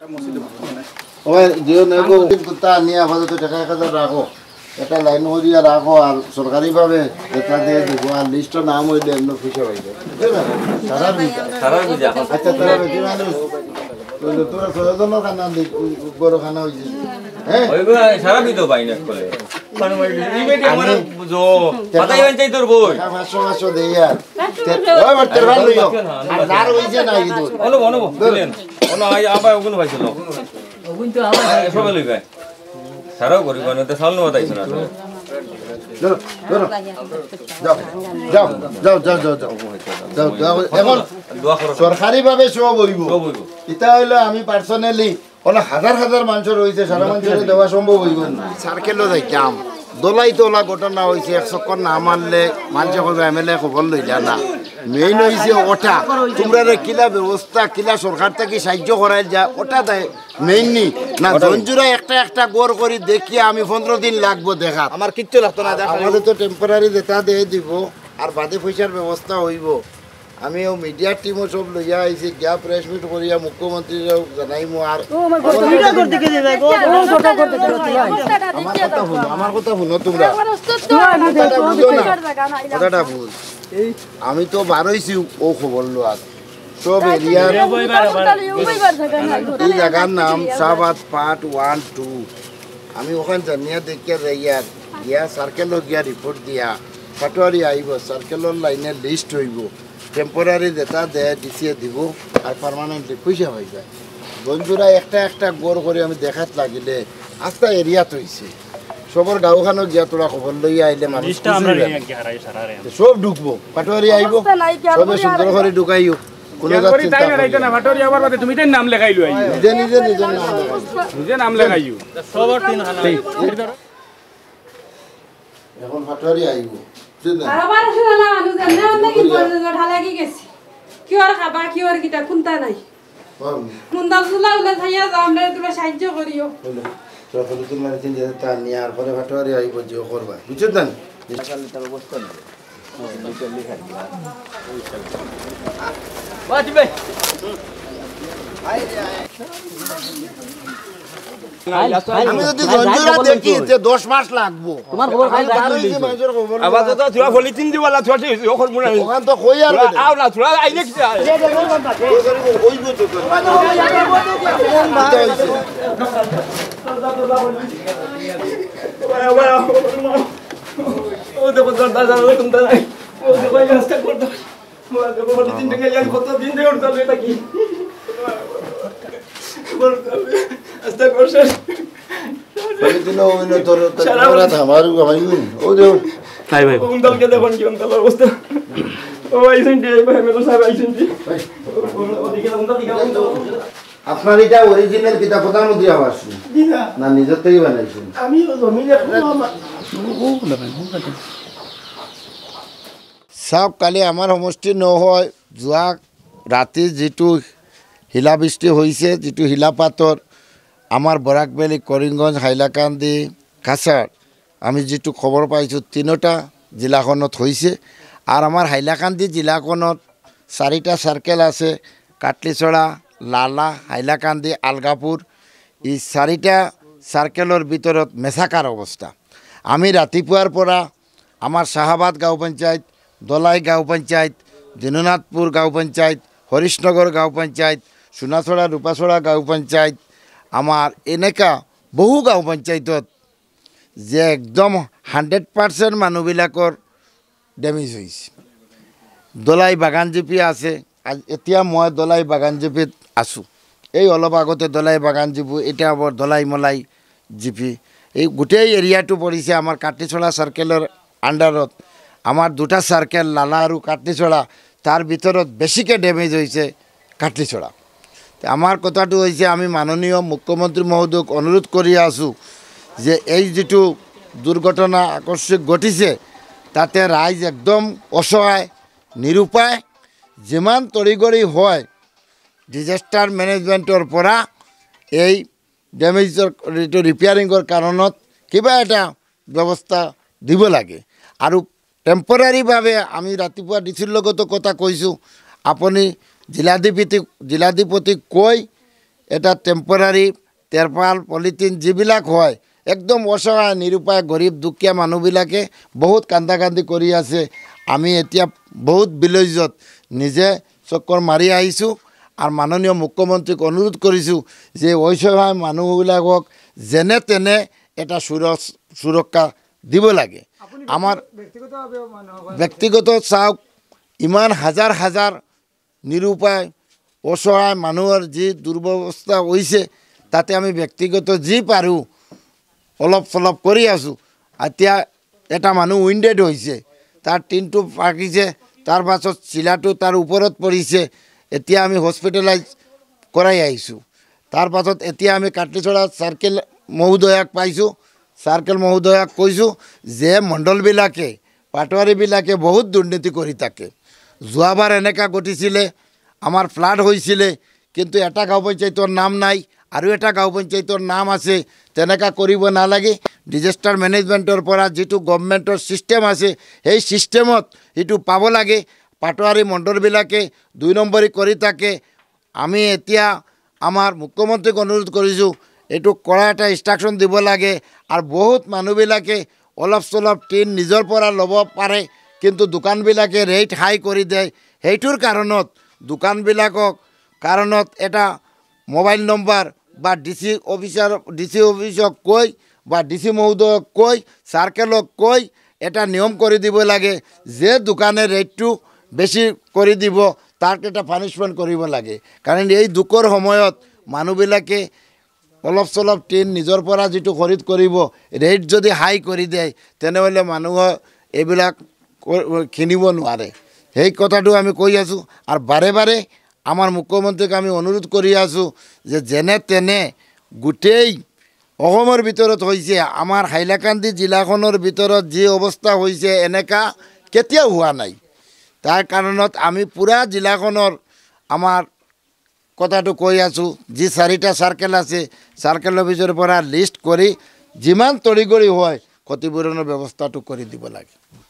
ওই জিও নেগো কুত্তা নিয়ে আপাতত টাকা 1000 রাখো এটা লাইন হরিয়া রাখো আর সরকারিভাবে যেটা দিয়ে দিব আর লিস্ট নাম হইলে এমন খুশি হয়ে যায় সারা বিজা আচ্ছা তারা বেটি মানুষ তোরা সরজনের খানা বড় খানা হইছে হ্যাঁ ওইগো সারা বিতো বাইনা করে মানে ইমেটি আমার জো পাতাই হইছে তোর বই 500 দেই আর ওই বটর ভালো লইও আর হইছে না কি তোর অনু দিলেন অনু আবার ওগুলো ভাইছিল ওগুন তো আবার সবাই লই ভাই সারাও করি বানাতে সালনো বাতাইছ না যাও এখন সরকারিভাবে সব হইব এটা হইলো আমি পার্সোনালি ওলা হাজার হাজার মানুষ রয়েছে সারা মানুষের দেওয়া সম্ভব হইব না সার্কেলও যাইতাম দোলাই তোলা ঘটনা হয়েছে 1 চক্কর না মারলে মানুষে কবে এমএলএ খবর লইলা না মেইন হয়েছে ওটা তোমরা কিলা ব্যবস্থা কিলা সরকার থেকে সাহায্য করাই যা ওটা দেয় মেইননি না জঞ্জুরা একটা গড় করি দেখি আমি 15 দিন লাগবো দেখা আমার কিচ্ছু লাগতো না আমাদের তো টেম্পোরারি যেটা দিয়ে দিব আর বাদে পয়সার ব্যবস্থা হইব আমি ও মিডিয়া টিমও সব লইয়া আইছি গিয়া প্রেস মিট করিয়া মুখ্যমন্ত্রীরাও জানাইমো আর আমার কথা শুনো তোমরা কথাটা ভুল আমি তো বারইছি ও খবর লোয়ার সব এরিয়ার এই জায়গার নাম শাহবাদ পার্ট 1 2 আমি ওখানে জানিয়া দেখিয়া যাইয়ার গিয়া সার্কেলও গিয়া রিপোর্ট দিয়া পাটোয়ারি আইব সার্কেলের লাইনের লিস্ট হইব টেম্পোরারি যেটা দেয় ডিসিএ দিব আর পার্মানেন্টলি পয়সা হয়ে যায় বন্ধুরা একটা গড় করে আমি দেখাত লাগিলে আস্তা এরিয়াত হয়েছে সবর গাঁওখানো গিয়া তোরা খবর লইয়া আইলে মানুষ সব ঢুকবো পাটোয়ারি আইব সবে সুন্দর করে ঢুকাইও কোনো তুমি নাম লেখাইলো নিজে নাম লেখাইও এখন পাটোয়ারি আইব আবার শুনো না মানুষ এমন নাকি গঠা লাগি গেছে কি আর খাবা কি আর কিটা কোনটা নাই মুন্ডা জুলা উলা থাইয়া আমরা তোরা সাহায্য করিও তো ফলে তোমার তিন যে তা নিয়ে আর পরে পাটোয়ারি আইব যে করবা বুঝছো না নিকালে তার অবস্থা না বাজি ভাই আমি যদি জঞ্জুরা দেখি যে 10 মাস লাগবো তোমার খবর খাই আবার তো তোরা পলিথিন দিওয়ালা তোরা ও করব না ওখান তো কই আর আও না তোরা আইলে কি ওই গো তো ও দেখো দাদা তুমি নাই ও দেখো রাস্তা করতে ও দেখো পলিথিন ঢেকে যাই কত দিন ধরে উঠতে এটা কি আস্তে করছে পলিথিন ওই না তোর তোরা থামারু আমাইন ও দেও তাই ভাই কোন দলকে দেখুন কি অন্তর অবস্থা ও আইছেন দি ভাই মেলো সাহেব আইছেন দি ওদিকে কোন দল দিকে আপনার এটা অরিজিনাল কিতাব প্রধানমন্ত্রী আবাস না নিজের থেকেই বানাইছেন আমি জমিনে সব কালি আমার সমষ্টি নহয় যোৱা রাতে যেটো শিলাবৃষ্টি হয়েছে যেটো শিলাপাতর আমার বরাকবেলি করিমগঞ্জ হাইলাকান্দি কাছার আমি যেটো খবর পাইছো 3টা জেলাখনত হয়েছে আর আমার হাইলাকান্দি জেলাখনত 4টা সার্কেল আছে কাটলিছড়া লালা হাইলাকান্দি আলগাপুর এই 4টা সার্কেলের ভিতৰত মেছাকাৰ অবস্থা আমি ৰাতিপুৱাৰ পৰা আমার শাহাবাদ গাঁও পঞ্চায়েত দলাই গাঁও পঞ্চায়েত দিননাথপুর গাঁও পঞ্চায়েত হরিশনগর গাঁও পঞ্চায়েত সোনাছড়া রূপাছড়া গাঁও পঞ্চায়েত আমার এনেকা বহু গাঁও পঞ্চায়েতত যে একদম 100% মানুহবিলাকৰ ডেমেজ হৈছে দলাই বাগান জিপি আছে এতিয়া মই দলাই বাগান জিপিত আছোঁ এই অলপ আগতে দলাই বাগান জিপি এতিয়া আবার দলাই মলাই জিপি এই গোটেই এরিয়াটো পৰিছে আমাৰ কাটলিছড়া সাৰ্কেলেৰ আন্ডাৰত আমাৰ 2টা সাৰ্কেল লালা আৰ কাটলিছড়া তাৰ ভিতৰত বেশিকে ড্যামেজ হয়েছে কাটলিছড়া আমাৰ কথাটো হয়েছে আমি মাননীয় মুখ্যমন্ত্ৰী মহোদয়ক অনুৰোধ কৰি আছোঁ যে এই যেটো দুৰ্ঘটনা আকস্মিক ঘটিছে তাতে ৰাইজ একদম অসহায় নিৰুপায় যিমান তড়িঘড়ি হয় ডিজাস্টাৰ ম্যানেজমেন্টৰ পৰা এই ড্যামেজৰ ৰিপেয়াৰিংৰ কাৰণত কিবা এটা ব্যৱস্থা দিব লাগে আৰু টেম্পোৰাৰিভাবে আমি ৰাতিপুৱা ডিসিৰ লগতো কথা কৈছোঁ আপুনি জিলাধিপতিক কৈ এটা টেম্পোৰাৰী তেৰপাল পলিথিন যিবিলাক হয় একদম অসহায় নিৰুপায় গৰীব দুখীয়া মানুহবিলাকে বহুত কান্দাকান্দি কৰি আছে। আমি এতিয়া বহুত বিলজ্জত নিজে চক্কৰ মাৰি আহিছোঁ আৰু মাননীয় মুখ্যমন্ত্ৰীক অনুৰোধ কৰিছোঁ যে অসহায় মানুহবিলাকক যেনে তেনে এটা সুৰক্ষা দিব লাগে। আমাৰ ব্যক্তিগত চাওক ইমান হাজাৰ হাজাৰ নিৰুপায় অসহায় মানুহৰ যি দুৰ্ব্যৱস্থা হৈছে তাতে আমি ব্যক্তিগত যি পাৰোঁ অলপ চলপ কৰি আছোঁ। এতিয়া এটা মানুহ উইণ্ডেড হৈছে, তাৰ টিনটো ফাকিছে, তাৰ পাছত চিলাটো তাৰ ওপৰত পৰিছে, এতিয়া আমি হস্পিটেলাইজ কৰাই আহিছোঁ। তাৰ পাছত এতিয়া আমি কাটলিচৰা চাৰ্কেল মহোদয়াক পাইছোঁ, চাৰ্কেল মহোদয়াক কৈছোঁ যে মণ্ডলবিলাকে পাটোৱাৰীবিলাকে বহুত দুৰ্নীতি কৰি থাকে। যোৱাবাৰ এনেকুৱা ঘটিছিলে, আমাৰ ফ্লাড হৈছিলে, কিন্তু এটা গাঁও পঞ্চায়তৰ নাম নাই আৰু এটা গাঁও পঞ্চায়তৰ নাম আছে। তেনেকুৱা কৰিব নালাগে। ডিজাষ্টাৰ মেনেজমেণ্টৰ পৰা যিটো গভৰ্ণমেণ্টৰ ছিষ্টেম আছে সেই ছিষ্টেমত সেইটো পাব লাগে। পাটোৱাৰী মণ্ডলবিলাকে 2 নম্বৰী কৰি থাকে। আমি এতিয়া আমাৰ মুখ্যমন্ত্ৰীক অনুৰোধ কৰিছোঁ এইটো কৰা এটা ইনষ্ট্ৰাকশ্যন দিব লাগে। আৰু বহুত মানুহবিলাকে অলপ চলপ টিন নিজৰ পৰা ল'ব পাৰে, কিন্তু দোকানবিলাকে ৰেট হাই কৰি দিয়ে। সেইটোৰ কাৰণত দোকানবিলাকক কাৰণত এটা মোবাইল নম্বৰ বা ডিচি অফিচক কৈ বা ডিচি মহোদয়ক কৈ চাৰ্কেলক কৈ এটা নিয়ম কৰি দিব লাগে যে দোকানে ৰেটটো বেছি কৰি দিব তাক এটা পানিছমেণ্ট কৰিব লাগে। কাৰণ এই দুখৰ সময়ত মানুহবিলাকে অলপ চলপ টিন নিজৰ পৰা যিটো খৰিদ কৰিব ৰেট যদি হাই কৰি দিয়ে তেনেহ'লে মানুহৰ এইবিলাক কিনিব নোৱাৰে। সেই কথাটো আমি কৈ আছোঁ। আৰু বাৰে বাৰে আমাৰ মুখ্যমন্ত্ৰীক আমি অনুৰোধ কৰি আছোঁ যে যেনে তেনে গোটেই অসমৰ ভিতৰত হৈছে, আমাৰ হাইলাকান্দি জিলাখনৰ ভিতৰত যি অৱস্থা হৈছে এনেকুৱা কেতিয়াও হোৱা নাই। তাৰ কাৰণত আমি পূৰা জিলাখনৰ আমাৰ কথাটো কৈ আছোঁ। যি 4টা চাৰ্কেল আছে চাৰ্কেল অফিচৰ পৰা লিষ্ট কৰি যিমান তড়িঘড়ি হয় ক্ষতিপূৰণৰ ব্যৱস্থাটো কৰি দিব লাগে।